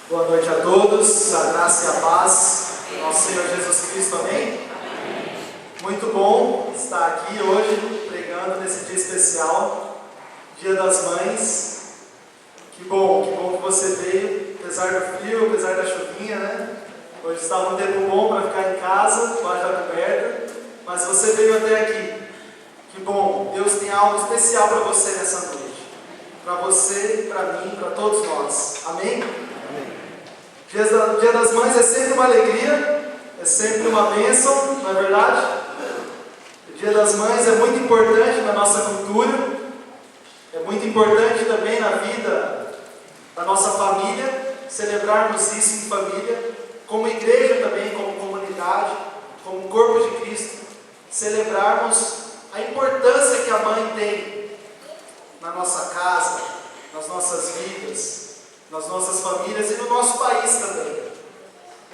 Boa noite a todos, a graça e a paz do nosso Senhor Jesus Cristo, amém? Muito bom estar aqui hoje, pregando nesse dia especial, Dia das Mães. Que bom que você veio, apesar do frio, apesar da chuvinha, né? Hoje estava um tempo bom para ficar em casa, debaixo da coberta, mas você veio até aqui. Que bom, Deus tem algo especial para você nessa noite. Para você, para mim, para todos nós, amém? Dia das Mães é sempre uma alegria, é sempre uma bênção, não é verdade? O Dia das Mães é muito importante na nossa cultura, é muito importante também na vida da nossa família, celebrarmos isso em família, como igreja também, como comunidade, como corpo de Cristo, celebrarmos a importância que a mãe tem na nossa casa, nas nossas vidas, nas nossas famílias e no nosso país também.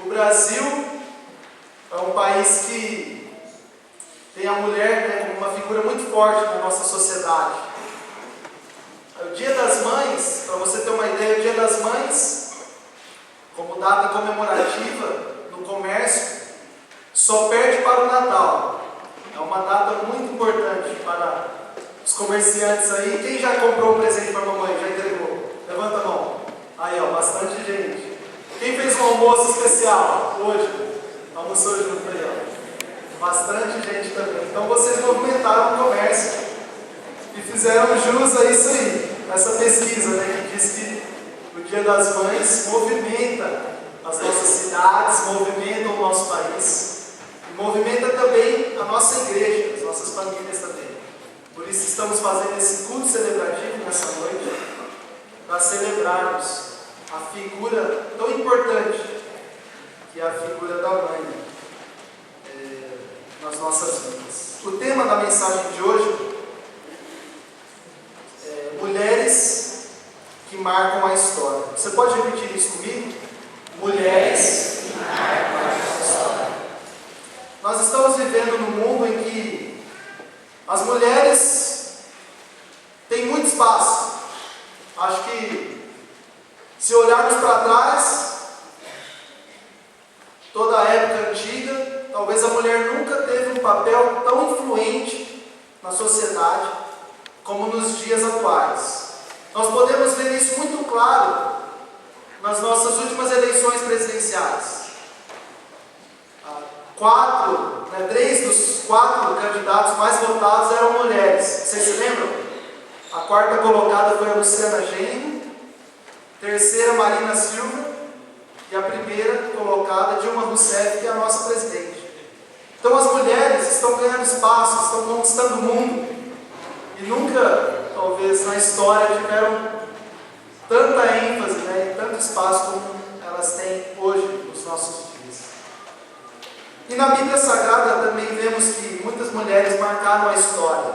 O Brasil é um país que tem a mulher como uma figura muito forte na nossa sociedade. O Dia das Mães, para você ter uma ideia, o Dia das Mães, como data comemorativa no comércio, só perde para o Natal. É uma data muito importante para os comerciantes aí. Quem já comprou um presente para a mamãe? Já entregou? Levanta a mão. Aí, ó, bastante gente. Quem fez um almoço especial hoje? Almoçou junto aí, ó. Bastante gente também. Então vocês movimentaram o comércio e fizeram jus a isso aí. Essa pesquisa, né, que diz que o Dia das Mães movimenta as nossas cidades, movimenta o nosso país, e movimenta também a nossa igreja, as nossas famílias também. Por isso estamos fazendo esse culto celebrativo nessa noite, para celebrarmos a figura tão importante que é a figura da mãe nas nossas vidas. O tema da mensagem de hoje é mulheres que marcam a história. Você pode repetir isso comigo? Mulheres que marcam a história. Nós estamos vivendo num mundo em que as mulheres têm muito espaço. Acho que, se olharmos para trás, toda a época antiga, talvez a mulher nunca teve um papel tão influente na sociedade como nos dias atuais. Nós podemos ver isso muito claro nas nossas últimas eleições presidenciais. 3 dos 4 candidatos mais votados eram mulheres. Vocês se lembram? A quarta colocada foi a Luciana Genro, terceira Marina Silva e a primeira colocada Dilma Rousseff, que é a nossa presidente. Então as mulheres estão ganhando espaço, estão conquistando o mundo e nunca, talvez na história, tiveram tanta ênfase, e tanto espaço como elas têm hoje nos nossos dias. E na Bíblia Sagrada também vemos que muitas mulheres marcaram a história.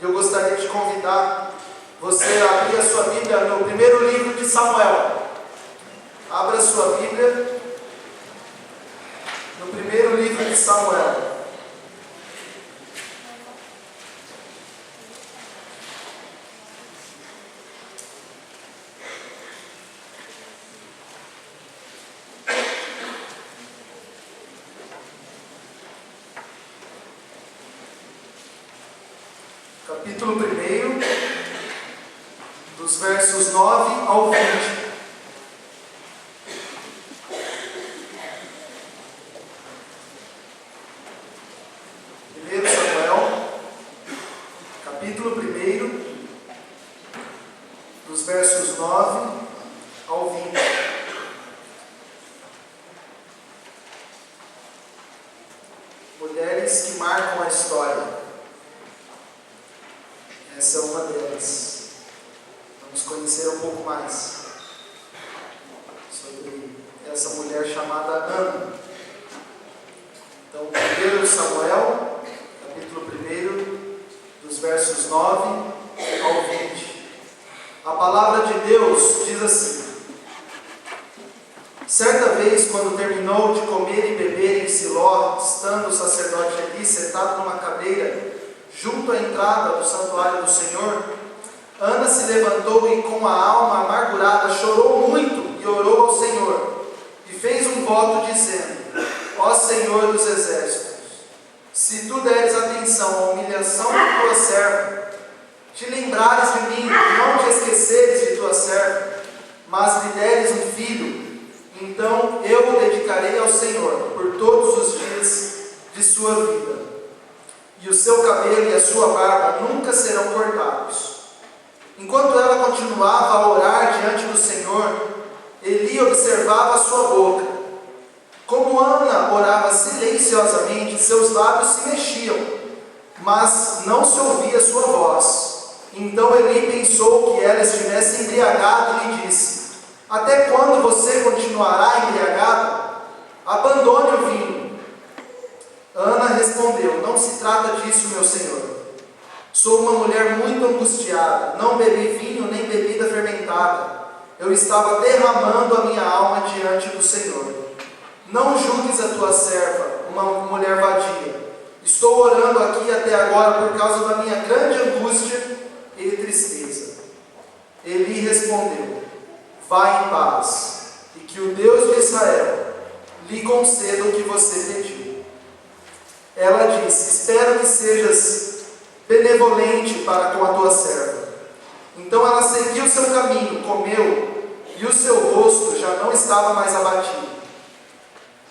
Eu gostaria de convidar você a abrir a sua Bíblia no primeiro livro de Samuel. Abra a sua Bíblia no primeiro livro de Samuel. Capítulo 1, dos versos 9 ao 20. Primeiro Samuel, capítulo 1, dos versos 9 ao 20. Mulheres que marcam a história. Essa é uma delas. Vamos conhecer um pouco mais sobre essa mulher chamada Ana. Então, 1 Samuel, capítulo 1, dos versos 9 ao 20. A palavra de Deus diz assim: certa vez, quando terminou de comer e beber em Siló, estando o sacerdote ali sentado numa cadeira, junto à entrada do santuário do Senhor, Ana se levantou e com a alma amargurada chorou muito e orou ao Senhor. voto dizendo: ó Senhor dos exércitos, se tu deres atenção à humilhação de tua serva, te lembrares de mim, não te esqueceres de tua serva, mas lhe deres um filho, então eu o dedicarei ao Senhor por todos os dias de sua vida, e o seu cabelo e a sua barba nunca serão cortados. Enquanto ela continuava a orar diante do Senhor, Eli observava a sua boca. Como Ana orava silenciosamente, seus lábios se mexiam, mas não se ouvia sua voz. Então Eli pensou que ela estivesse embriagada e lhe disse: até quando você continuará embriagada? Abandone o vinho. Ana respondeu: não se trata disso, meu senhor. Sou uma mulher muito angustiada, não bebi vinho nem bebida fermentada. Eu estava derramando a minha alma diante do Senhor. Não julgues a tua serva, uma mulher vadia. Estou orando aqui até agora por causa da minha grande angústia e tristeza. Eli respondeu: vá em paz, e que o Deus de Israel lhe conceda o que você pediu. Ela disse: espero que sejas benevolente para com a tua serva. Então ela seguiu seu caminho, comeu, e o seu rosto já não estava mais abatido.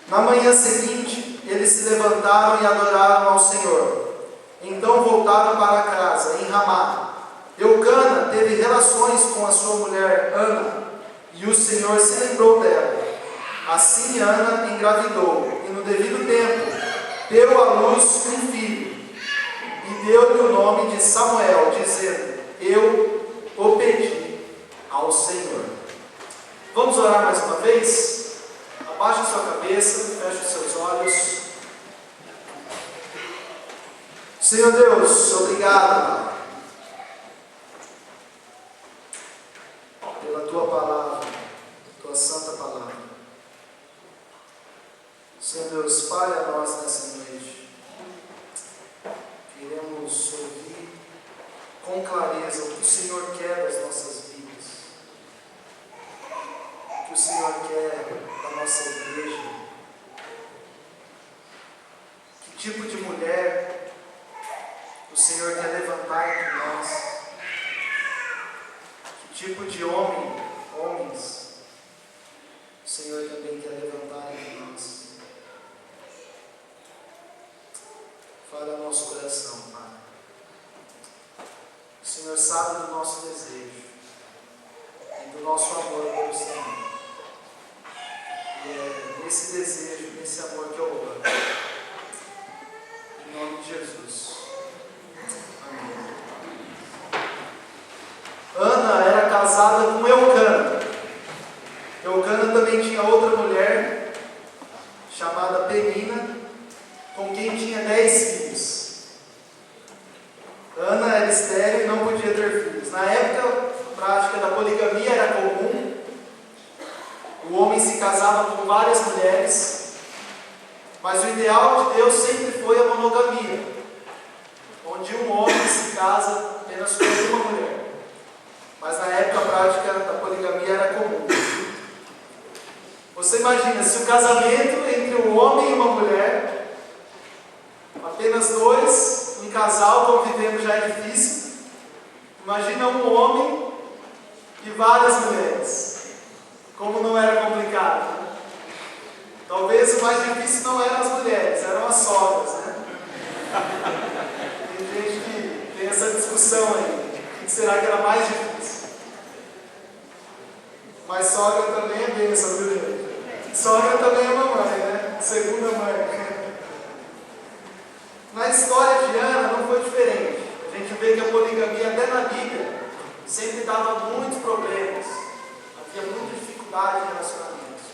Na manhã seguinte, eles se levantaram e adoraram ao Senhor. Então voltaram para casa, em Ramá. Eucana teve relações com a sua mulher Ana, e o Senhor se lembrou dela. Assim Ana engravidou, e no devido tempo deu à luz um filho, e deu-lhe o nome de Samuel, dizendo: eu o pedi ao Senhor. Vamos orar mais uma vez? Abaixe a sua cabeça, feche os seus olhos. Senhor Deus, obrigado pela tua palavra, tua santa palavra. Senhor Deus, fale a nós nessa noite. Queremos ouvir com clareza o que o Senhor quer das nossas vidas, o que o Senhor quer da nossa igreja, que tipo de mulher o Senhor quer levantar entre nós, que tipo de homens o Senhor também quer levantar entre nós. Fale ao nosso coração, Pai. O Senhor sabe do nosso desejo e do nosso amor pelo Senhor. E é nesse desejo, nesse amor que eu oro. Em nome de Jesus. Amém. Ana era casada com Eucana. Eucana também tinha outra mulher chamada Penina, com quem tinha 10 filhos. Ana era estéril e não podia ter filhos. Na época, a prática da poligamia era comum. O homem se casava com várias mulheres, mas o ideal de Deus sempre foi a monogamia, onde um homem se casa apenas com uma mulher. Mas na época, a prática da poligamia era comum. Você imagina, se o casamento entre um homem e uma mulher, apenas dois, um casal convivendo já é difícil. Imagina um homem e várias mulheres. Como não era complicado. Talvez o mais difícil não eram as mulheres, eram as sogras, né? Tem gente que tem essa discussão aí. O que será que era mais difícil? Mas sogra também é bênção, viu, gente? Sogra também é mamãe, né? Segunda mãe. Na história de Ana não foi diferente. A gente vê que a poligamia, até na Bíblia, sempre dava muitos problemas. Havia muita dificuldade em relacionamentos.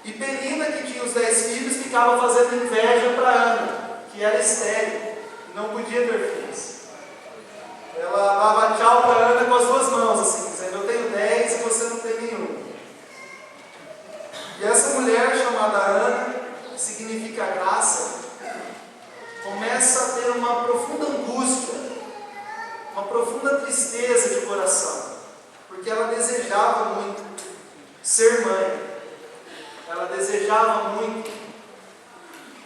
E Penina, que tinha os 10 filhos, ficava fazendo inveja para Ana, que era estéril e não podia ter filhos. Ela dava tchau para Ana com as duas mãos, assim, dizendo: eu tenho 10 e você não tem nenhum. E essa mulher chamada Ana, que significa graça, começa a ter uma profunda angústia, uma profunda tristeza de coração, porque ela desejava muito ser mãe. Ela ela desejava muito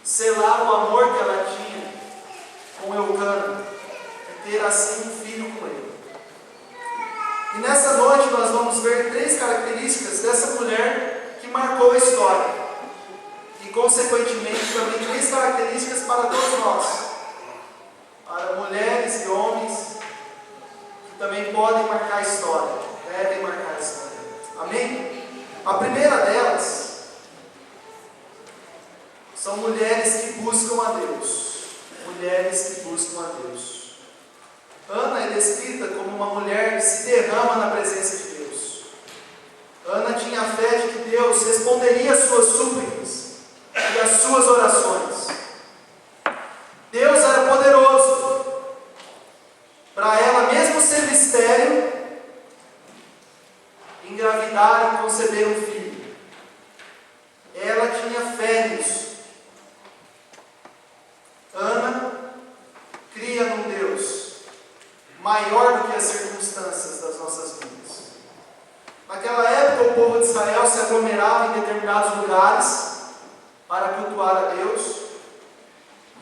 selar o amor que ela tinha com Eucana e ter assim um filho com ele. E nessa noite nós vamos ver 3 características dessa mulher que marcou a história. E consequentemente também 3 características para todos nós. Para mulheres e homens que também podem marcar a história, devem marcar a história. Amém? A primeira delas são mulheres que buscam a Deus. Mulheres que buscam a Deus. Ana é descrita como uma mulher que se derrama na presença de Deus. Ana tinha a fé de que Deus responderia às suas súplicas e às suas orações. Deus era poderoso para ela, mesmo sendo estéril, engravidar e conceber um filho. Ela tinha fé nisso. Ana cria num Deus maior do que as circunstâncias das nossas vidas. Naquela época, o povo de Israel se aglomerava em determinados lugares para cultuar a Deus.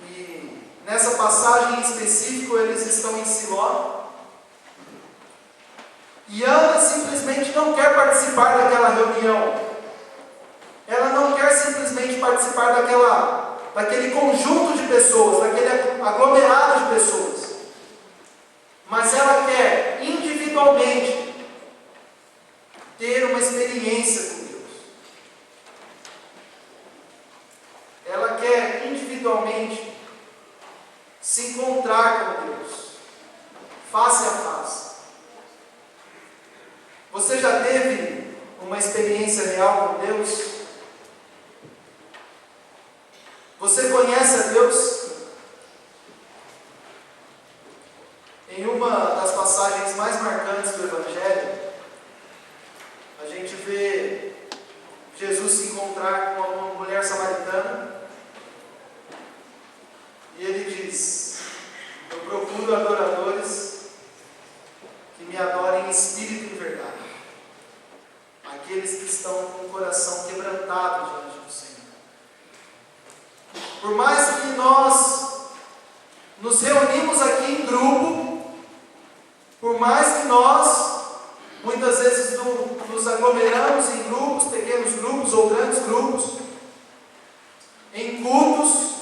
E nessa passagem em específico, eles estão em Siló. E Ana simplesmente não quer participar daquela reunião. Ela não quer simplesmente participar daquele conjunto de pessoas, daquele aglomerado de pessoas. Mas ela quer individualmente ter uma experiência com Deus. Ela quer individualmente se encontrar com Deus, face a face. Você já teve uma experiência real com Deus? Você conhece a Deus? Em uma das passagens mais marcantes do Evangelho, a gente vê Jesus se encontrar com uma mulher samaritana e ele diz: eu procuro adoradores que me adorem em espírito e em verdade, aqueles que estão com o coração quebrantado diante do Senhor. Por mais que nós nos reunimos aqui em grupo, por mais que nós, muitas vezes, nos aglomeramos em grupos, pequenos grupos ou grandes grupos, em cultos,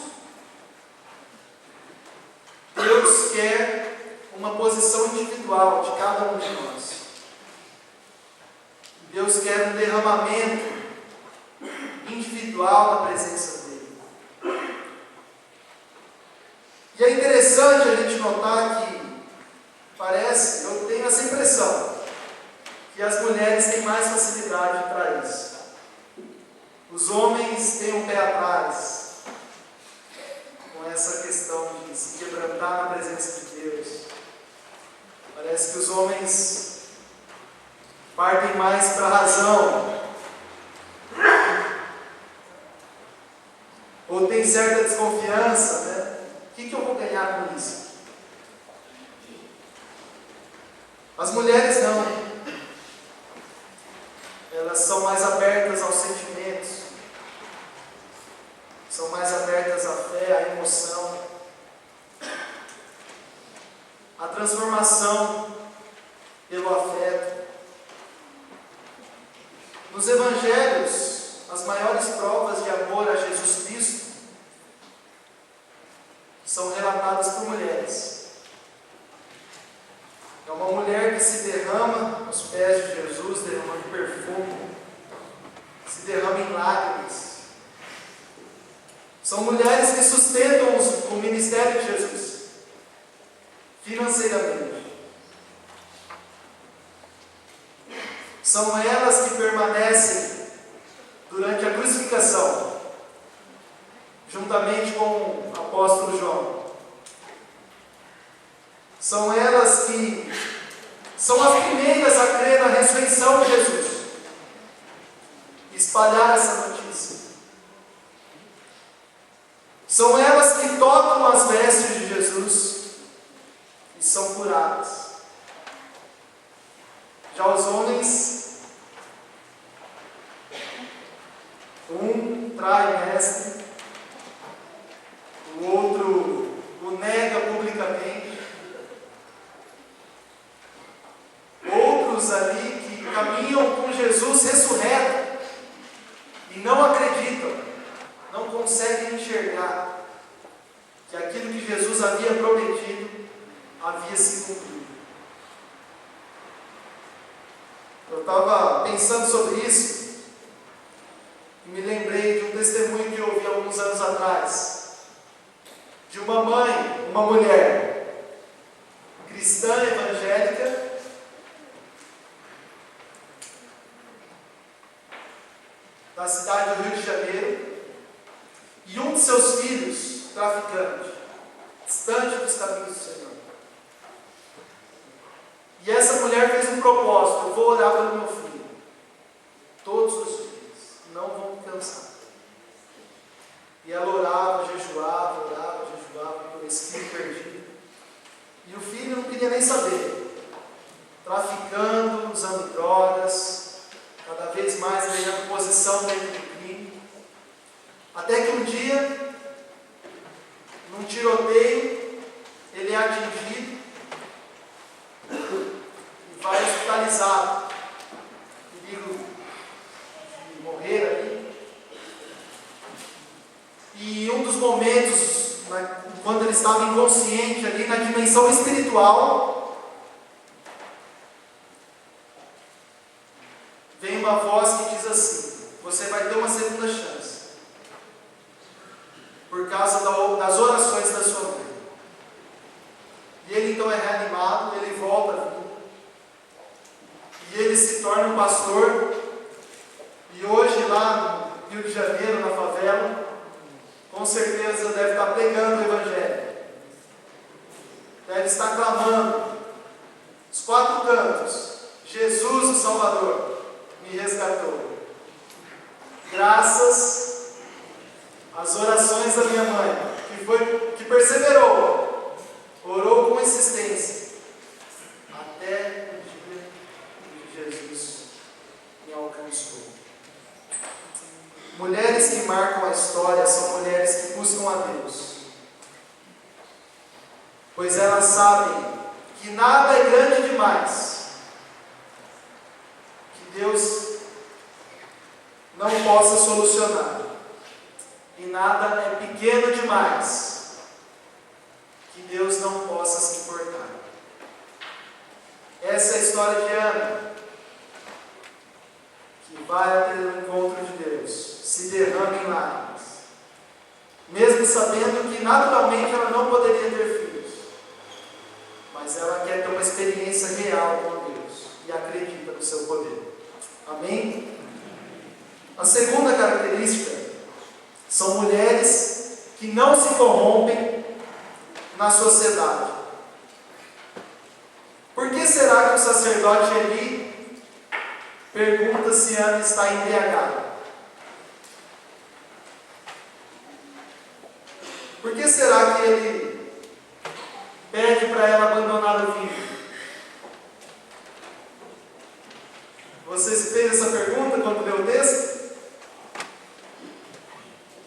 Deus quer uma posição individual de cada um de nós. Deus quer um derramamento individual na presença dEle. E é interessante a gente notar que parece, eu tenho essa impressão, que as mulheres têm mais facilidade para isso. Os homens têm um pé atrás com essa questão de se quebrantar na presença de Deus. Parece que os homens partem mais para a razão, ou tem certa desconfiança, né? O que eu vou ganhar com isso? As mulheres não. Elas são mais abertas aos sentimentos, são mais abertas à fé, à emoção, à transformação pelo afeto. Nos evangelhos, as maiores provas de amor a Jesus Cristo são relatadas por mulheres. É uma mulher que se derrama aos pés de Jesus, derramando perfume, se derrama em lágrimas. São mulheres que sustentam o ministério de Jesus financeiramente. São elas que permanecem durante a crucificação, juntamente com o apóstolo João. São elas que são as primeiras a crer na ressurreição de Jesus, espalhar essa notícia. São elas que tocam as vestes de Jesus e são curadas. Já os homens Um trai o mestre, o outro o nega publicamente. Outros ali que caminham com Jesus ressurreto e não acreditam, não conseguem enxergar que aquilo que Jesus havia prometido havia se cumprido. Eu estava pensando sobre isso e me lembrei de um testemunho que eu ouvi alguns anos atrás, de uma mãe, uma mulher cristã evangélica, da cidade do Rio de Janeiro, e um de seus filhos, traficante, distante dos caminhos do Senhor. E essa mulher fez um propósito: eu vou orar pelo meu filho todos os dias, não vou me cansar. E ela orava, jejuava por esse filho perdido. E o filho não queria nem saber, traficando, usando drogas, cada vez mais ganhando posição dentro do crime. Até que um dia, num tiroteio, ele é atingido e vai hospitalizado, perigo de morrer ali. E em um dos momentos, quando ele estava inconsciente ali na dimensão espiritual, vem uma voz que diz assim: você vai ter uma segunda chance, por causa das orações da sua mãe. E ele então é reanimado, ele volta à vida, e ele se torna um pastor. E hoje lá no Rio de Janeiro, na favela, com certeza deve estar pregando o Evangelho, deve estar clamando os quatro cantos: Jesus o Salvador me resgatou, graças às orações da minha mãe, que perseverou, orou com insistência, até o dia que Jesus me alcançou. Mulheres que marcam a história são mulheres que buscam a Deus, pois elas sabem que nada é grande demais que Deus não possa solucionar, e nada é pequeno demais que Deus não possa se importar. Essa é a história de Ana, que vai até o encontro de Deus, se derrama em lágrimas, mesmo sabendo que naturalmente ela não poderia ter filhos, mas ela quer ter uma experiência real com Deus e acredita no seu poder. Amém? A segunda característica são mulheres que não se corrompem na sociedade. Por que será que o sacerdote Eli pergunta se Ana está embriagada? Por que será que ele pede para ela abandonar o vinho? Você se fez essa pergunta quando leu o texto?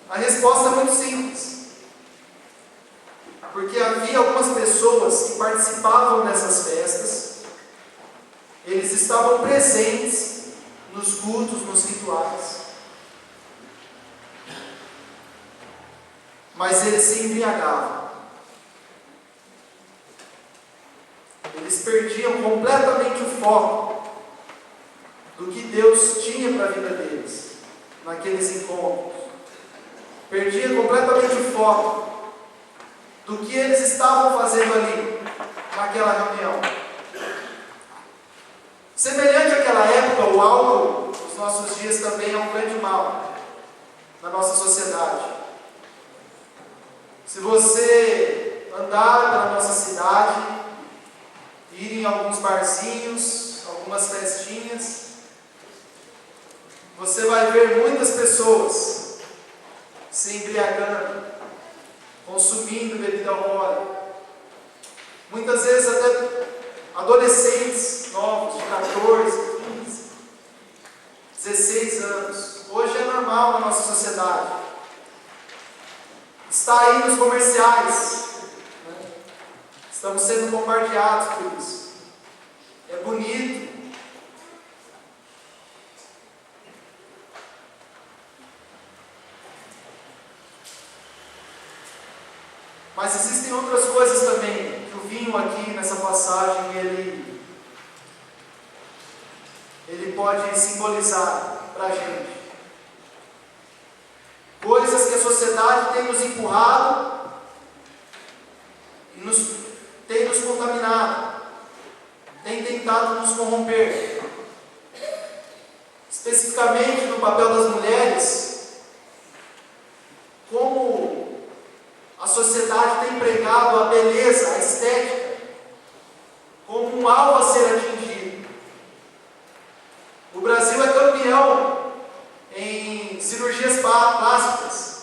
A resposta é muito simples. Porque havia algumas pessoas que participavam dessas festas, eles estavam presentes nos cultos, nos rituais, mas eles se embriagavam. Eles perdiam completamente o foco do que Deus tinha para a vida deles, naqueles encontros. Perdiam completamente o foco do que eles estavam fazendo ali, naquela reunião. Semelhante àquela época, o álcool, nos nossos dias, também é um grande mal na nossa sociedade. Se você andar pela nossa cidade, ir em alguns barzinhos, algumas festinhas, você vai ver muitas pessoas se embriagando, consumindo bebida alcoólica. Muitas vezes até adolescentes novos, de 14, 15, 16 anos, hoje é normal na nossa sociedade. Está aí nos comerciais, né? Estamos sendo bombardeados por isso. É bonito. Mas existem outras coisas também, que o vinho aqui nessa passagem, ele pode simbolizar para a gente. Coisas que a sociedade tem nos empurrado e tem nos contaminado, tem tentado nos corromper. Especificamente no papel das mulheres, como a sociedade tem pregado a beleza, a estética, como um alvo a ser atingido. O Brasil é campeão em cirurgias plásticas.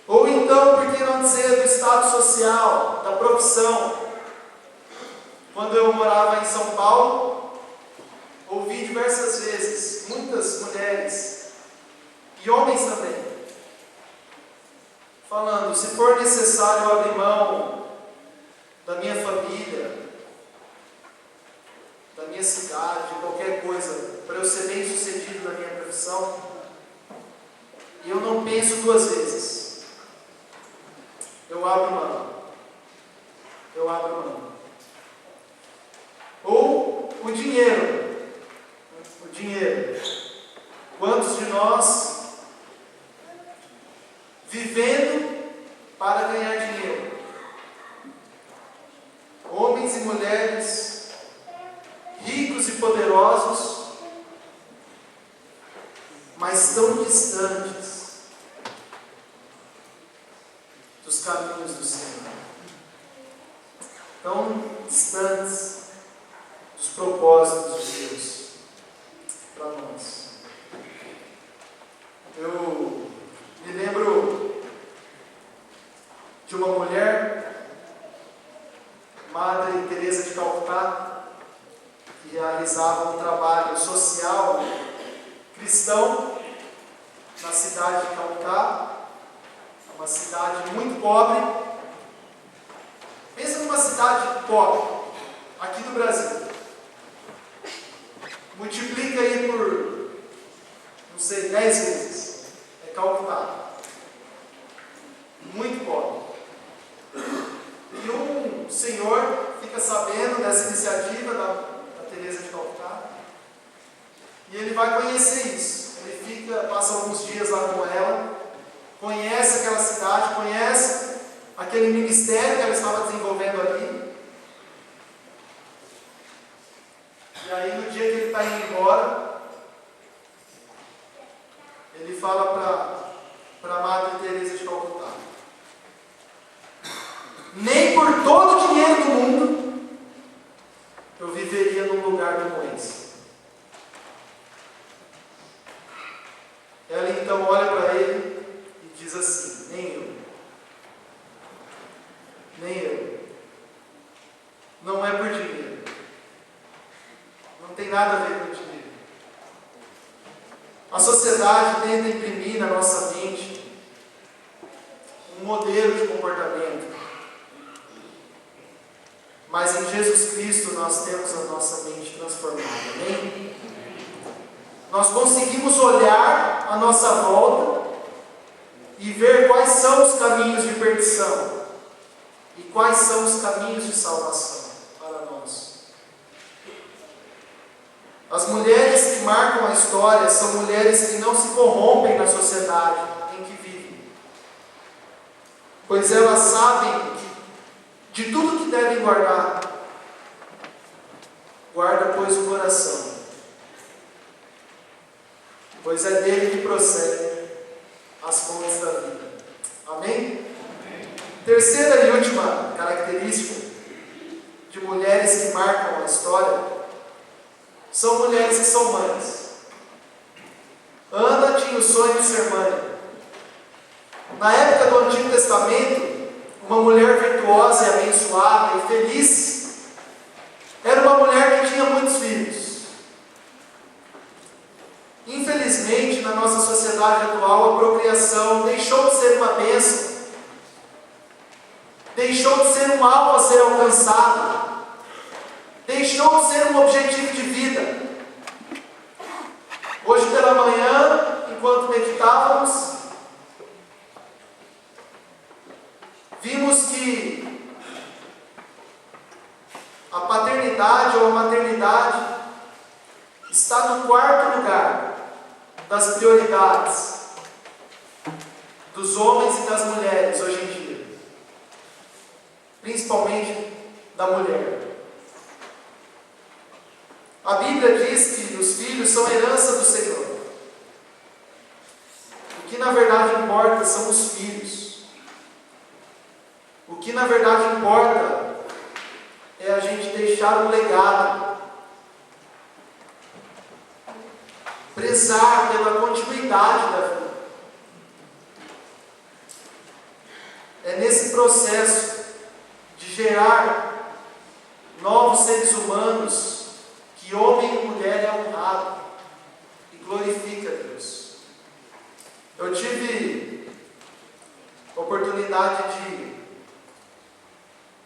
Ou então, por que não dizer do status social, da profissão? Quando eu morava em São Paulo, ouvi diversas vezes, muitas mulheres, e homens também, falando: se for necessário abrir mão da minha família, da minha cidade, qualquer coisa, para eu ser bem sucedido na minha profissão, e eu não penso duas vezes, eu abro mão. Eu abro mão. Ou o dinheiro. O dinheiro. Quantos de nós vivendo para ganhar dinheiro? Homens e mulheres ricos e poderosos, mas tão distantes dos caminhos do Senhor, tão distantes dos propósitos de Deus para nós. Eu me lembro de uma mulher, Madre Teresa de Calcutá, que realizava um trabalho social cristão na cidade de Calcutá, uma cidade muito pobre. Pensa numa cidade pobre, aqui do Brasil. Multiplica aí por, não sei, 10 vezes. É Calcutá. Muito pobre. E um senhor fica sabendo dessa iniciativa da Teresa de Calcutá, e ele vai conhecer isso. Ele passa alguns dias lá com ela, conhece aquela cidade, conhece aquele ministério que ela estava desenvolvendo ali. E aí, no dia que ele está indo embora, ele fala para a Madre Teresa de Calcutá: nem por todo o dinheiro do mundo eu viveria num lugar como esse. Ela então olha para ele e diz assim: nem eu. Nem eu. Não é por dinheiro. Não tem nada a ver com dinheiro. A sociedade tenta imprimir na nossa mente um modelo de comportamento. Mas em Jesus Cristo nós temos a nossa mente transformada. Amém? Nós conseguimos olhar à nossa volta e ver quais são os caminhos de perdição e quais são os caminhos de salvação para nós. As mulheres que marcam a história são mulheres que não se corrompem na sociedade em que vivem, pois elas sabem de tudo que devem guardar. Guarda, pois, o coração, pois é dele que procedem as fontes da vida. Amém? Terceira e última característica de mulheres que marcam a história são mulheres que são mães. Ana tinha o sonho de ser mãe. Na época do Antigo Testamento, uma mulher virtuosa e abençoada e feliz era uma mulher que tinha muitos filhos. Infelizmente, na nossa sociedade atual, a procriação deixou de ser uma bênção, deixou de ser um alvo a ser alcançado, deixou de ser um objetivo de vida. Hoje pela manhã, enquanto meditávamos, vimos que a paternidade ou a maternidade está no quarto lugar das prioridades dos homens e das mulheres hoje em dia, principalmente da mulher. A Bíblia diz que os filhos são herança do Senhor. O que na verdade importa são os filhos. O que na verdade importa é a gente deixar um legado, prezar pela continuidade da vida. É nesse processo de gerar novos seres humanos que homem e mulher é honrado e glorifica a Deus. Eu tive a oportunidade de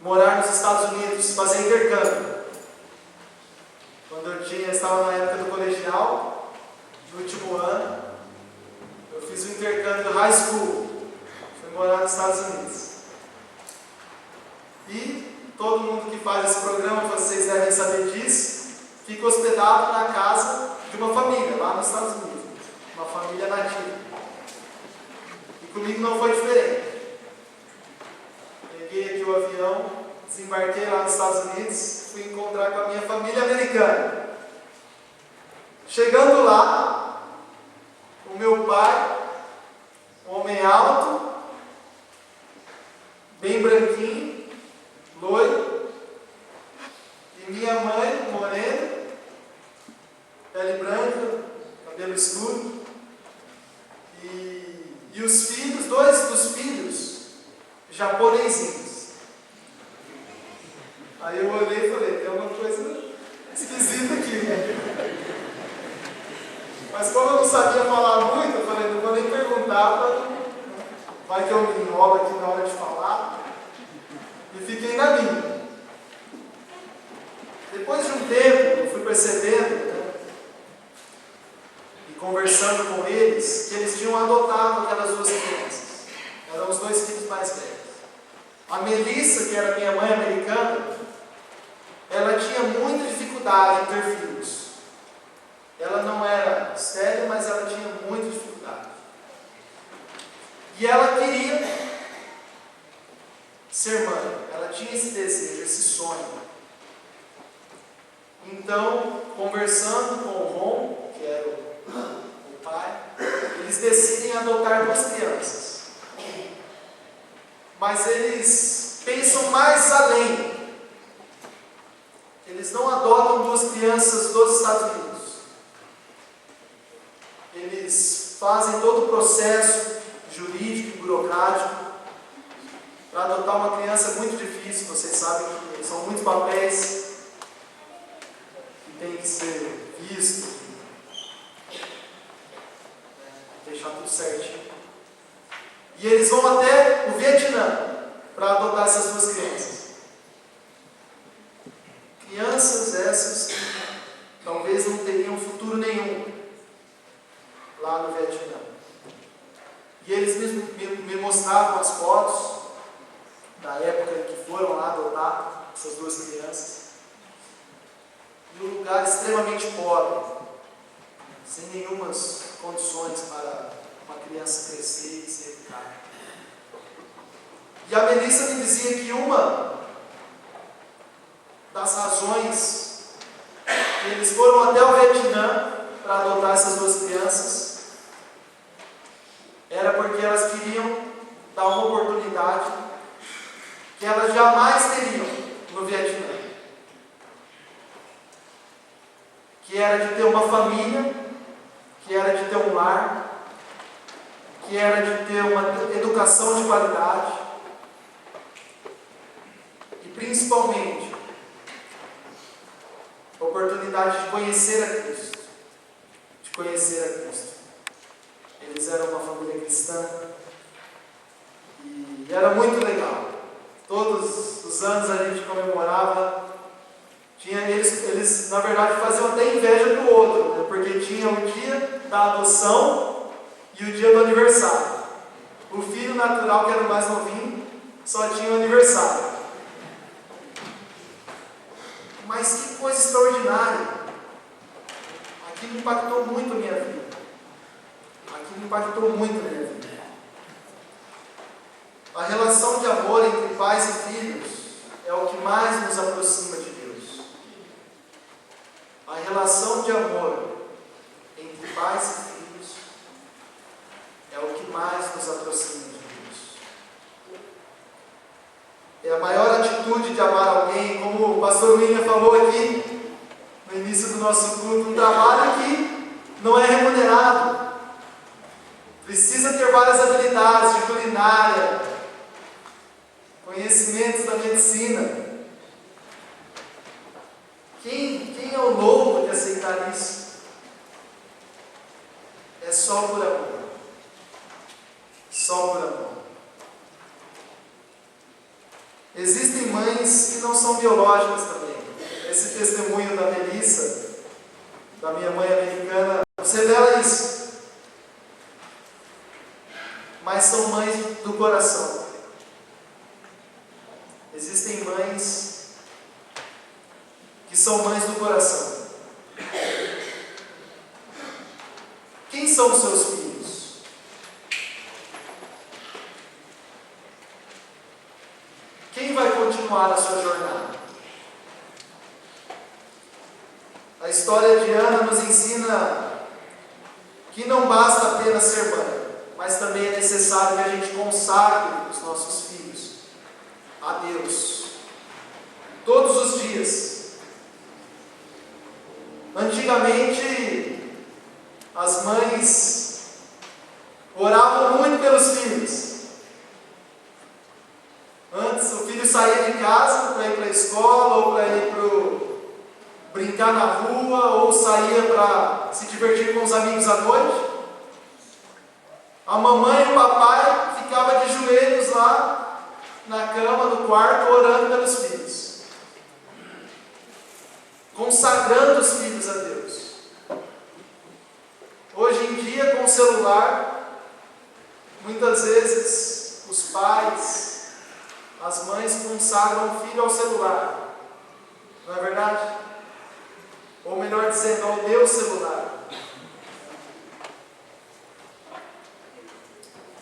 morar nos Estados Unidos, fazer intercâmbio. Quando eu estava na época do colegial, no último ano, eu fiz o intercâmbio do high school, fui morar nos Estados Unidos. E todo mundo que faz esse programa, vocês devem saber disso, fica hospedado na casa de uma família, lá nos Estados Unidos, uma família nativa. E comigo não foi diferente. Peguei aqui o avião, desembarquei lá nos Estados Unidos, fui encontrar com a minha família americana. Chegando lá, o meu pai, um homem alto, bem branquinho, loiro, e minha mãe, morena, pele branca, cabelo escuro, e os filhos, dois dos filhos, japonesinhos. Aí eu olhei e falei, tem alguma coisa esquisita aqui, né? Mas como eu não sabia falar muito, eu falei, não vou nem perguntar, vai que eu me enrolo aqui na hora de falar. E fiquei na minha. Depois de um tempo, eu fui percebendo, né, e conversando com eles, que eles tinham adotado aquelas duas crianças. Eram os dois filhos mais velhos. A Melissa, que era minha mãe americana, ela tinha muita dificuldade em ter filhos. Ela não era estéril, mas ela tinha muita dificuldade. E ela queria ser mãe. Ela tinha esse desejo, esse sonho. Então, conversando com o Ron, que era o pai, eles decidem adotar duas crianças. Mas eles pensam mais além. Eles não adotam duas crianças dos Estados Unidos. Eles fazem todo o processo jurídico e burocrático. Para adotar uma criança é muito difícil, vocês sabem que são muitos papéis que tem que ser visto, deixar tudo certinho. E eles vão até o Vietnã para adotar essas duas crianças. Crianças essas que talvez não teriam futuro nenhum lá no Vietnã. E eles me mostravam as fotos da época em que foram lá adotar essas duas crianças. E um lugar extremamente pobre, sem nenhumas condições para uma criança crescer e ser educada. E a Melissa me dizia que uma das razões que eles foram até o Vietnã para adotar essas duas crianças era porque elas queriam dar uma oportunidade que elas jamais teriam no Vietnã, que era de ter uma família, que era de ter um lar, que era de ter uma educação de qualidade e principalmente a oportunidade de conhecer a Cristo, de conhecer a Cristo. Eles eram uma família cristã e era muito legal. Todos os anos a gente comemorava. Eles na verdade faziam até inveja do outro, né? Porque tinha o dia da adoção e o dia do aniversário. O filho natural, que era o mais novinho, só tinha o aniversário. Mas que coisa extraordinária! Aquilo impactou muito a minha vida. Aquilo impactou muito a minha vida. A relação de amor entre pais e filhos é o que mais nos aproxima de Deus. A relação de amor entre pais e filhos é o que mais nos aproxima de Deus. É a maior atitude de amar alguém, como o pastor William falou aqui no início do nosso culto, um trabalho que não é remunerado. Precisa ter várias habilidades de culinária, conhecimentos da medicina. Quem é o louco de aceitar isso? É só por amor. Só por amor. Existem mães que não são biológicas também. Esse testemunho da Melissa, da minha mãe americana, revela isso. Mas são mães do coração. Existem mães que são mães do coração. Quem são os seus filhos? Quem vai continuar a sua jornada? A história de Ana nos ensina que não basta apenas ser mãe, mas também é necessário que a gente consagre os nossos filhos a Deus todos os dias. Antigamente, as mães oravam muito pelos filhos. Antes, o filho saía de casa para ir para a escola, ou para ir para brincar na rua, ou saía para se divertir com os amigos à noite. A mamãe e o papai ficavam de joelhos lá na cama, no quarto, orando pelos filhos, consagrando os filhos a Deus. Hoje em dia, com o celular, muitas vezes os pais, as mães consagram o filho ao celular, não é verdade? Ou melhor dizendo, ao Deus celular.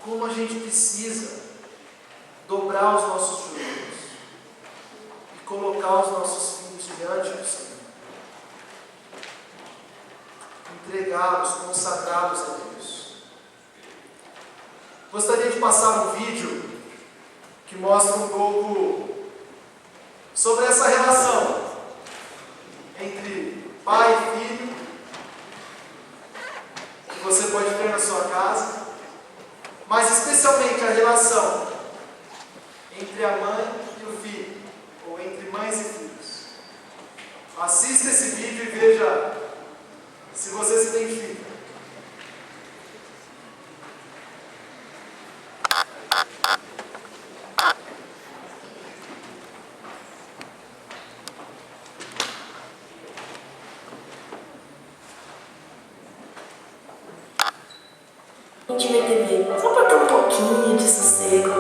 Como a gente precisa dobrar os nossos joelhos e colocar os nossos filhos diante do Senhor, entregá-los, consagrá-los a Deus. Gostaria de passar um vídeo que mostra um pouco sobre essa relação entre pai e filho, que você pode ter na sua casa, mas especialmente a relação entre a mãe e o filho, ou entre mães e filhos. Assista esse vídeo e veja se você se identifica. A gente vê TV, só pra ter um pouquinho de sossego.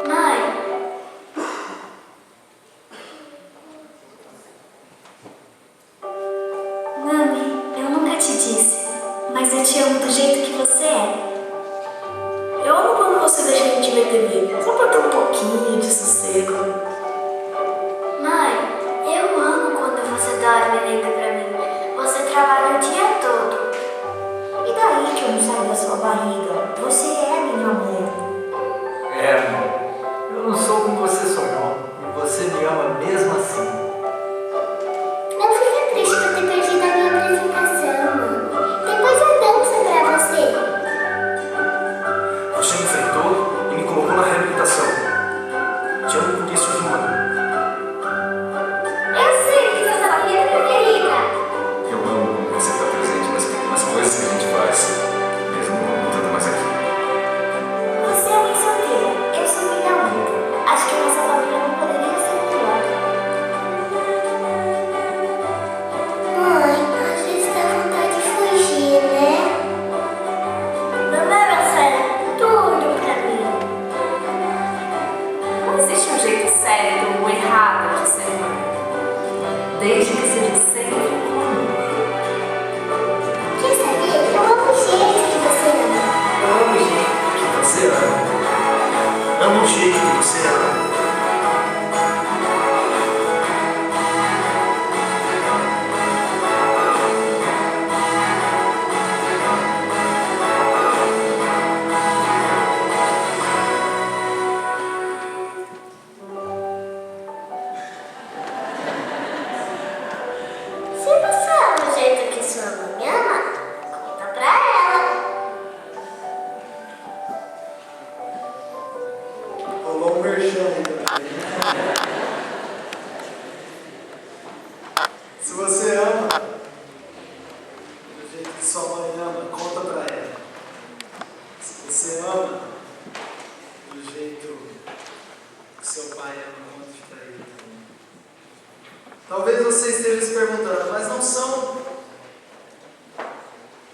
Mãe. Mami, eu nunca te disse, mas eu te amo do jeito que você é. Eu amo quando você deixa a gente ver TV, só pra ter um pouquinho de sossego. Mãe, eu amo quando você dorme lendo pra mim. Você trabalha o dia todo. E daí que eu não saio da sua barriga? Você é minha mãe. É, amor. Eu não sou como você sonhou. E você me ama mesmo assim. Não fica triste por ter perdido a minha apresentação, mãe. Depois eu danço pra você. Você me enfrentou e me colocou na reabilitação. Te amo por isso, Gilmar. Eu sei que você é a minha preferida. Eu amo quando você está presente na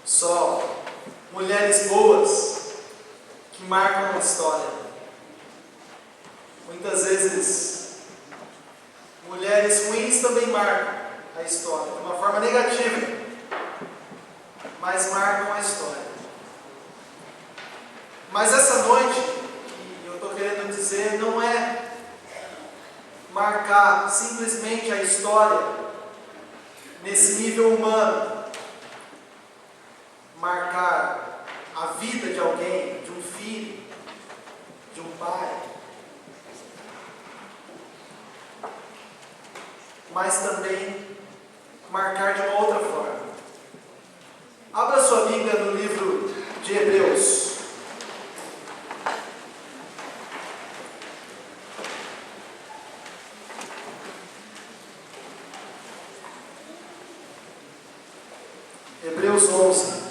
só mulheres boas que marcam a história. Muitas vezes, mulheres ruins também marcam a história, de uma forma negativa, mas marcam a história. Mas essa noite, que eu estou querendo dizer, não é marcar simplesmente a história nesse nível humano, marcar a vida de alguém, de um filho, de um pai, mas também marcar de uma outra forma. Abra sua Bíblia no livro de Hebreus. Hebreus 11.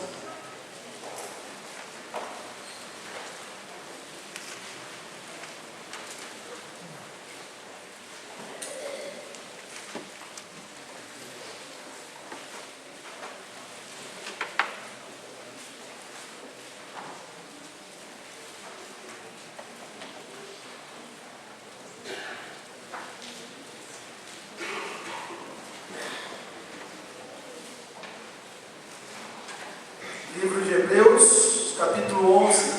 Livro de Hebreus, capítulo 11.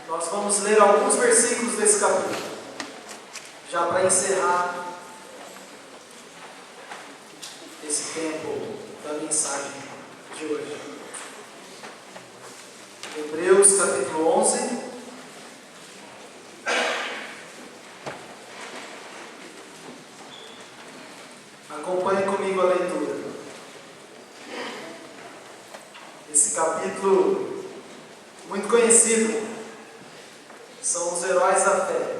Nós vamos ler alguns versículos desse capítulo, já para encerrar esse tempo da mensagem de hoje. Hebreus, capítulo 11. Acompanhe comigo a leitura. Esse capítulo muito conhecido são os heróis da fé.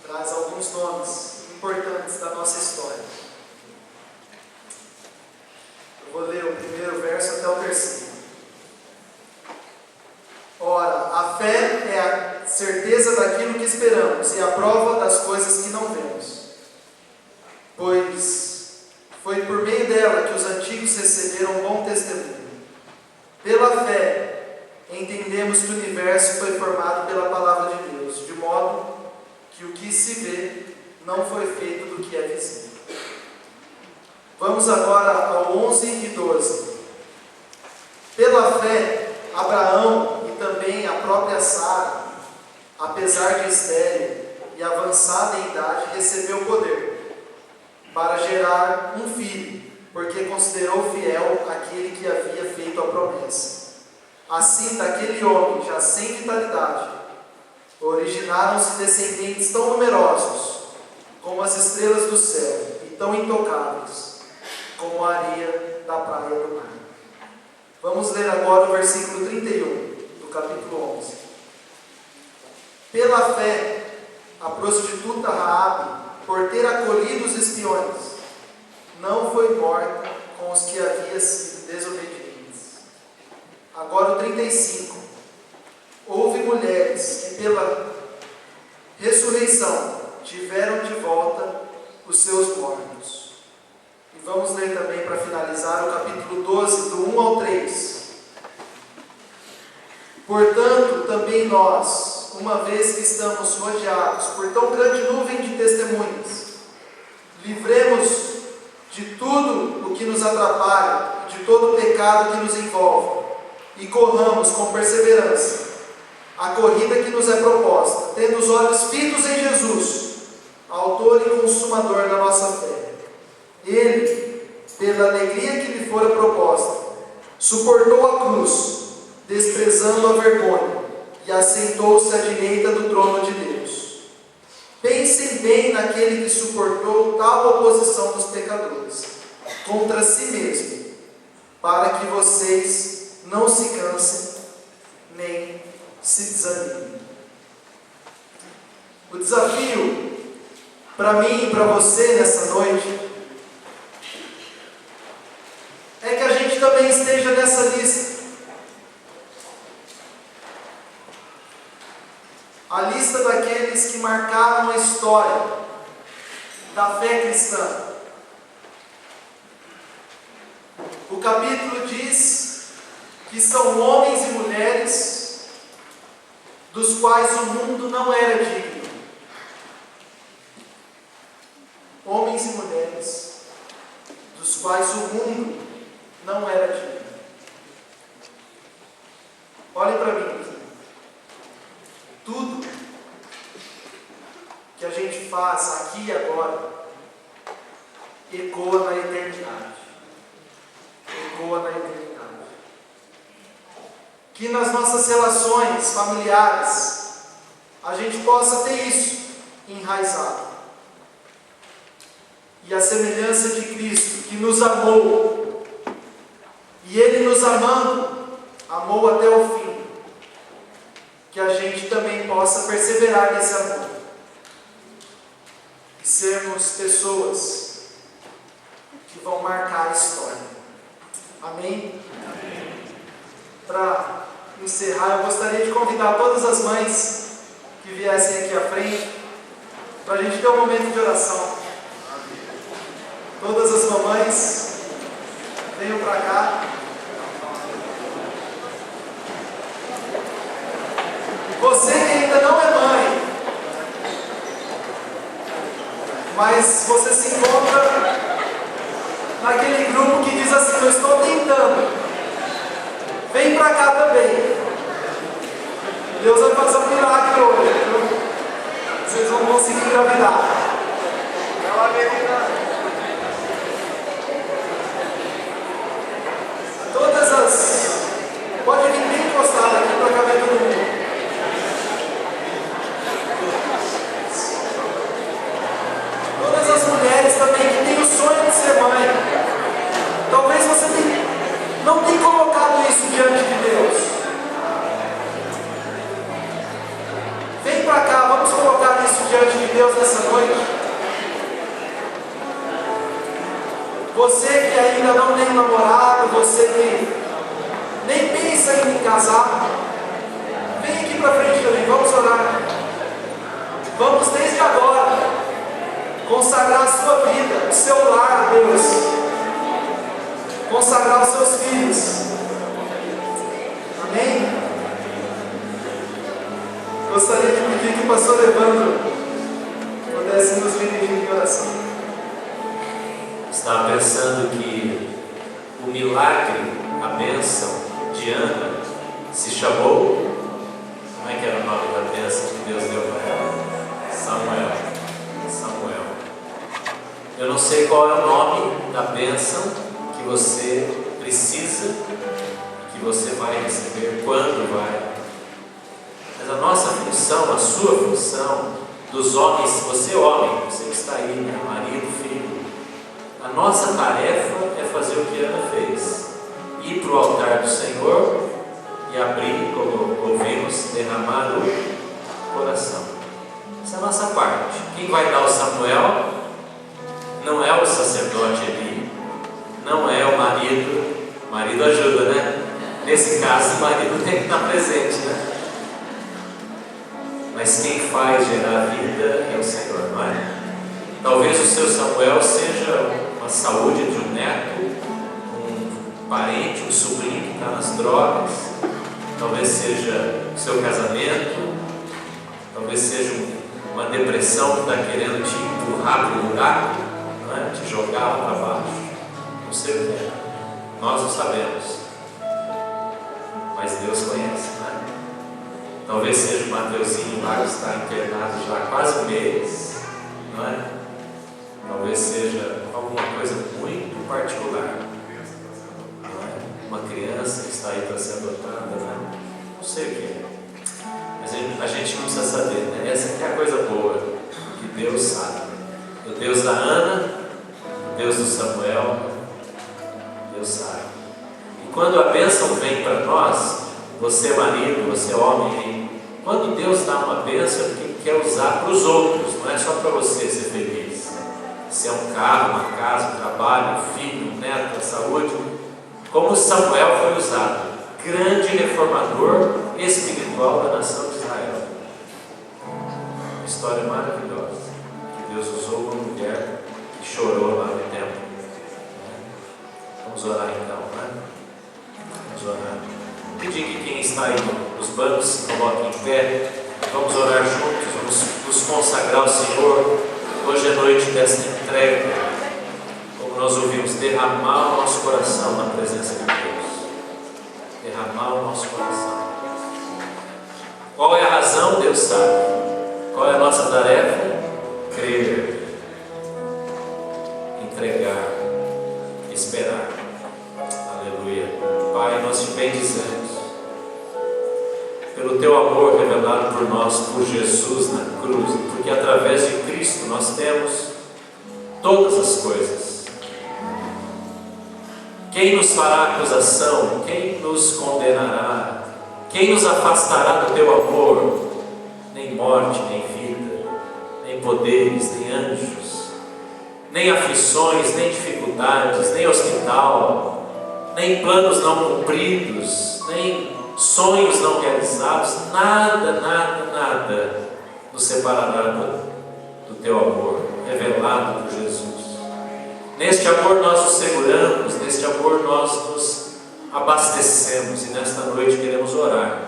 Traz alguns nomes importantes da nossa história. Eu vou ler o primeiro verso até o terceiro. Ora, a fé é a certeza daquilo que esperamos e a prova das coisas que não vemos. Pois foi por meio dela que os antigos receberam um bom testemunho. Pela fé, entendemos que o universo foi formado pela palavra de Deus, de modo que o que se vê não foi feito do que é visível. Vamos agora ao 11 e 12. Pela fé, Abraão e também a própria Sara, apesar de estéril e avançada em idade, recebeu poder para gerar um filho, porque considerou fiel aquele que havia feito a promessa. Assim, daquele homem, já sem vitalidade, originaram-se descendentes tão numerosos como as estrelas do céu e tão intocáveis como a areia da praia do mar. Vamos ler agora o versículo 31 do capítulo 11. Pela fé, a prostituta Raabe, por ter acolhido os espiões, não foi morta com os que haviam sido desobedientes. Agora o 35. Houve mulheres que pela ressurreição tiveram de volta os seus mortos. E vamos ler também, para finalizar, o capítulo 12, do 1 ao 3. Portanto, também nós, uma vez que estamos rodeados por tão grande nuvem de testemunhas, livremos de tudo o que nos atrapalha, de todo o pecado que nos envolve, e corramos com perseverança a corrida que nos é proposta, tendo os olhos fitos em Jesus, autor e consumador da nossa fé. Ele, pela alegria que lhe fora proposta, suportou a cruz, desprezando a vergonha, e assentou-se à direita do trono de Deus. Pensem bem naquele que suportou tal oposição dos pecadores contra si mesmo, para que vocês não se cansem nem se desanimem. O desafio para mim e para você nessa noite é que a gente também esteja nessa lista. A lista daqueles que marcaram a história da fé cristã. O capítulo diz que são homens e mulheres dos quais o mundo não era digno. Homens e mulheres dos quais o mundo não era digno. Olhem para mim aqui. Tudo que a gente faz aqui e agora ecoa na eternidade. Ecoa na eternidade. Que nas nossas relações familiares a gente possa ter isso enraizado. E a semelhança de Cristo, que nos amou, e Ele nos amando, amou até o fim, que a gente também possa perseverar nesse amor e sermos pessoas que vão marcar a história. Amém? Para encerrar, eu gostaria de convidar todas as mães que viessem aqui à frente, para a gente ter um momento de oração. Todas as mamães, venham para cá. Você que ainda não é mãe, mas você se encontra naquele grupo que diz assim: eu estou tentando. Vem para cá também. Deus vai fazer um milagre hoje. Vocês vão conseguir engravidar. Todas as... Pode vir bem encostado aqui para caber todo mundo. Todas as mulheres também que têm o sonho de ser mãe. Talvez você não tenha colocado isso diante de Deus. Vem para cá, vamos colocar isso diante de Deus nessa noite. Você que ainda não tem namorado, você que nem pensa ainda em casar, vem aqui para frente também, vamos orar. Vamos desde agora consagrar a sua vida, o seu lar a Deus, consagrar os seus filhos. Amém? Gostaria de pedir que o pastor Evandro pudesse nos dirigir em oração. Estava pensando que o milagre, a bênção de Ana, se chamou, como é que era o nome da bênção que Deus deu para ela? Samuel. Eu não sei qual é o nome da bênção que você precisa, que você vai receber, quando vai. Mas a nossa função, a sua função, dos homens, você homem, você que está aí, né? Marido, filho, a nossa tarefa é fazer o que Ana fez: ir para o altar do Senhor e abrir, como ouvimos, derramar o coração. Essa é a nossa parte. Quem vai dar o Samuel não é o sacerdote Eli, não é o marido. O marido ajuda, né? Nesse caso, o marido tem que estar presente, né? Mas quem faz gerar a vida é o Senhor, não é? Talvez o seu Samuel seja a saúde de um neto, um parente, um sobrinho que está nas drogas. Talvez seja o seu casamento. Talvez seja uma depressão que está querendo te empurrar para o buraco, não é? Te jogar lá para baixo. Não sei o que é. Nós não sabemos, mas Deus conhece, né? Talvez seja o Mateuzinho lá que está internado já há quase um mês, não é? Talvez seja alguma coisa muito particular, não é? Uma criança que está aí para ser adotada, né? Não sei o que é, mas a gente não precisa saber, né? Essa aqui é a coisa boa, que Deus sabe. O Deus da Ana, o Deus do Samuel, Deus sabe. E quando a bênção vem para nós, você marido, você homem, quando Deus dá uma bênção, Ele quer usar para os outros, não é só para você ser feliz. Se é um carro, uma casa, um trabalho, um filho, um neto, a saúde, como Samuel foi usado, grande reformador espiritual da nação de Israel. Uma história maravilhosa, que Deus usou uma mulher que chorou lá no templo. Vamos orar então, né? Vamos orar. Pedir que quem está aí nos bancos se coloque em pé. Vamos orar juntos, vamos nos consagrar ao Senhor. Hoje é noite desta entrega. Como nós ouvimos, derramar o nosso coração na presença de Deus. Derramar o nosso coração. Qual é a razão? Deus sabe. Qual é a nossa tarefa? Crer, entregar, esperar. Aleluia. Pai, nós te bendizemos pelo teu amor revelado por nós, por Jesus na cruz, porque através de Cristo nós temos todas as coisas. Quem nos fará acusação? Quem nos condenará? Quem nos afastará do teu amor? Nem morte, nem vida, nem poderes, nem anjos, nem aflições, nem dificuldades, nem hospital, nem planos não cumpridos, nem sonhos não realizados, nada, nada, nada nos separará do teu amor revelado por Jesus. Neste amor nós nos seguramos, neste amor nós nos abastecemos, e nesta noite queremos orar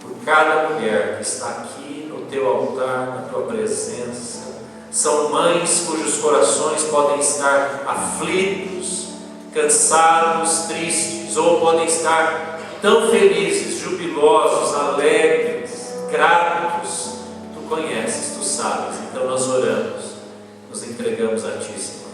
por cada mulher que está aqui no teu altar, na tua presença. São mães cujos corações podem estar aflitos, cansados, tristes, ou podem estar tão felizes, jubilosos, alegres, gratos. Tu conheces, tu sabes. Então nós oramos, nos entregamos a ti, Senhor.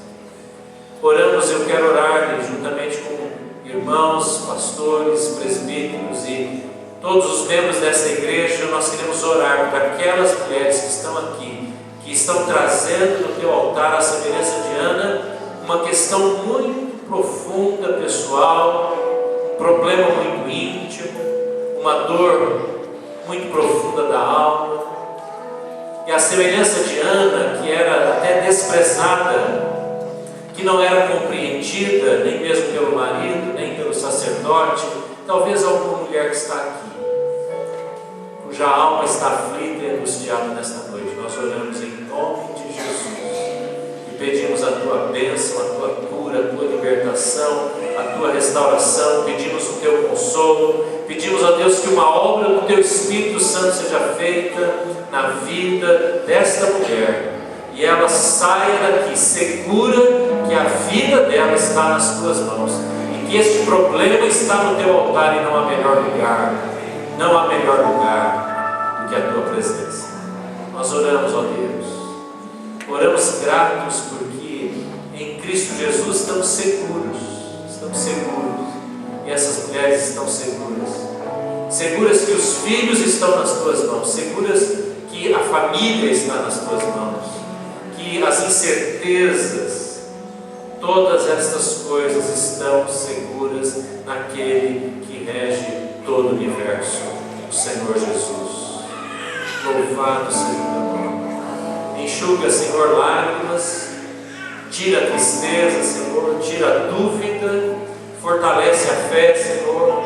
Oramos, eu quero orar juntamente com irmãos, pastores, presbíteros e todos os membros dessa igreja. Nós queremos orar por aquelas mulheres que estão aqui, que estão trazendo no teu altar, à semelhança de Ana, uma questão muito profunda, pessoal, um problema muito íntimo, uma dor muito profunda da alma. E a semelhança de Ana, que era até desprezada, que não era compreendida nem mesmo pelo marido, nem pelo sacerdote, talvez alguma mulher que está aqui, cuja alma está aflita e angustiada nesta noite. Nós oramos em nome de Jesus e pedimos a tua bênção, a tua cura, a tua libertação, a tua restauração. Pedimos o teu consolo, pedimos a Deus que uma obra do teu Espírito Santo seja feita na vida desta mulher e ela saia daqui segura que a vida dela está nas tuas mãos e que este problema está no teu altar, e não há melhor lugar, não há melhor lugar do que a tua presença. Nós oramos, ó Deus, oramos gratos porque em Cristo Jesus estamos seguros, e essas mulheres estão seguras que os filhos estão nas tuas mãos, seguras que a família está nas tuas mãos, que as incertezas, todas estas coisas estão seguras naquele que rege todo o universo, o Senhor Jesus. Louvado seja o teu nome. Enxuga, Senhor, lágrimas, tira a tristeza, Senhor, tira a dúvida, fortalece a fé, Senhor,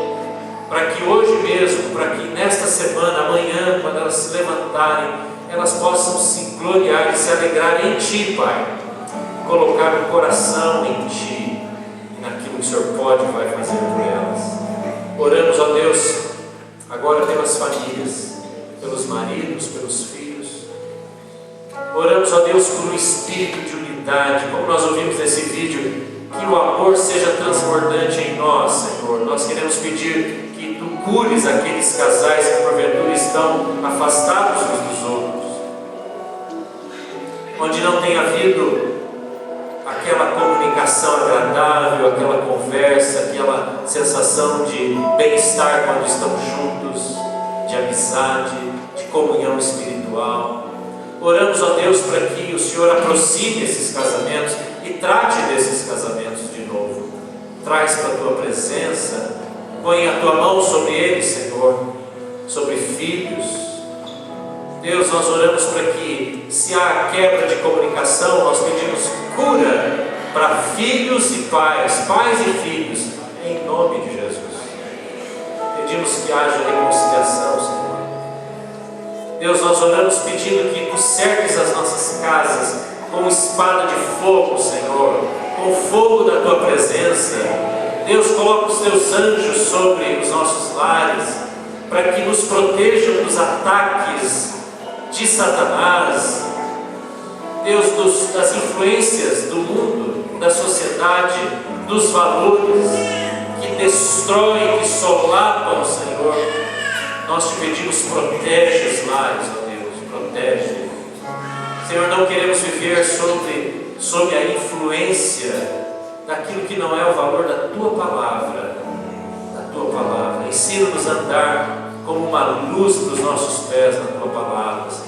para que hoje mesmo, para que nesta semana, amanhã, quando elas se levantarem, elas possam se gloriar e se alegrar em Ti, Pai, colocar o coração em Ti e naquilo que o Senhor pode e vai fazer por elas. Oramos, ó Deus, agora pelas famílias, pelos maridos, pelos filhos. Oramos, ó Deus, por um espírito de unidade, como nós ouvimos nesse vídeo, que o amor seja transbordante em nós, Senhor. Nós queremos pedir que Tu cures aqueles casais que porventura estão afastados uns dos outros, onde não tem havido aquela comunicação agradável, aquela conversa, aquela sensação de bem-estar quando estão juntos, de amizade, de comunhão espiritual. Oramos, ó Deus, para que o Senhor aproxime esses casamentos e trate desses casamentos de novo. Traz para a Tua presença, põe a Tua mão sobre eles, Senhor, sobre filhos. Deus, nós oramos para que, se há quebra de comunicação, nós pedimos cura para filhos e pais e filhos, em nome de Jesus. Pedimos que haja reconciliação, Senhor. Deus, nós oramos pedindo que Tu cerques as nossas casas com espada de fogo, Senhor, com o fogo da Tua presença, Deus, coloca os teus anjos sobre os nossos lares, para que nos protejam dos ataques de Satanás, Deus, das influências do mundo, da sociedade, dos valores que destroem, que solapam, Senhor. Nós te pedimos, protege os lares, ó Deus, protege. Senhor, não queremos viver sob a influência daquilo que não é o valor da Tua Palavra. Da Tua Palavra. Ensina-nos a andar como uma luz para os nossos pés na Tua Palavra, Senhor.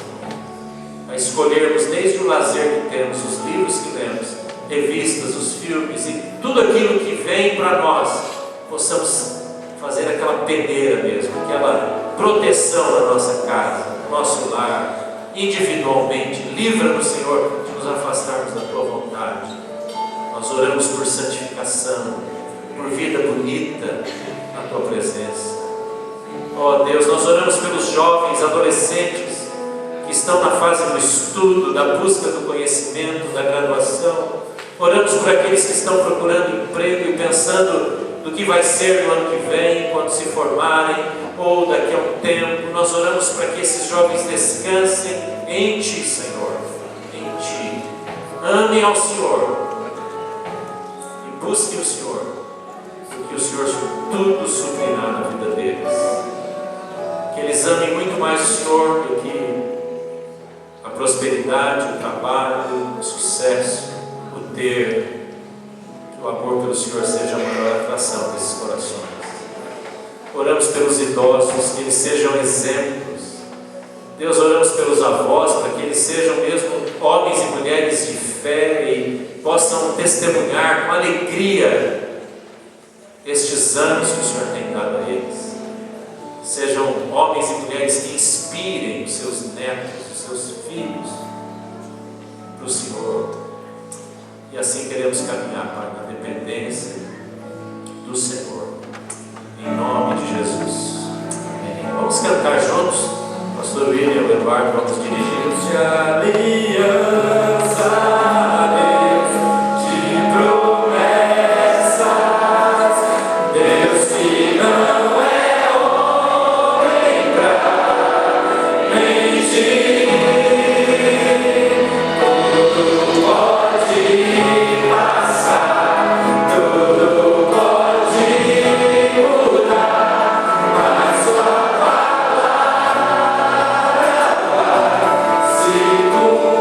A escolhermos desde o lazer que temos, os livros que lemos, revistas, os filmes e tudo aquilo que vem para nós, possamos fazer aquela peneira mesmo, aquela proteção da nossa casa, do nosso lar, individualmente. Livra-nos, Senhor, de nos afastarmos da Tua vontade. Nós oramos por santificação, por vida bonita na Tua presença. Ó Deus, nós oramos pelos jovens, adolescentes que estão na fase do estudo, da busca do conhecimento, da graduação. Oramos por aqueles que estão procurando emprego e pensando no que vai ser no ano que vem, quando se formarem, ou daqui a um tempo. Nós oramos para que esses jovens descansem em Ti, Senhor, em Ti. Amem ao Senhor e busquem o Senhor, porque o Senhor tudo suprirá na vida deles. Que eles amem muito mais o Senhor do que a prosperidade, o trabalho, o sucesso, o ter. Que o amor pelo Senhor seja a maior atração desses corações. Oramos pelos idosos, que eles sejam exemplos. Deus, oramos pelos avós, para que eles sejam mesmo homens e mulheres de fé e possam testemunhar com alegria estes anos que o Senhor tem dado a eles. Sejam homens e mulheres que inspirem os seus netos, os seus filhos para o Senhor. E assim queremos caminhar, Pai, na dependência do Senhor. Em nome de Jesus. Amém. Vamos cantar juntos. Pastor William, o Eduardo, vamos dirigir-nos. Aliança, Deus, de promessas, Deus que não é homem pra mentir. Tudo pode passar, tudo pode mudar, mas Sua palavra vai se cumprir.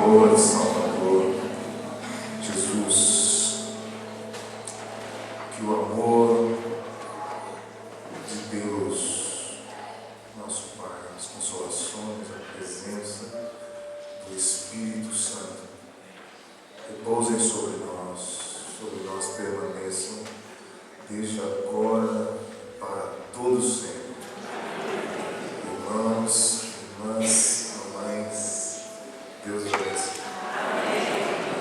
Senhor, Salvador, Jesus, que o amor de Deus, nosso Pai, as consolações, a presença do Espírito Santo repousem sobre nós permaneçam desde agora para todo sempre. Irmãos, irmãs, mamães, Deus abençoe.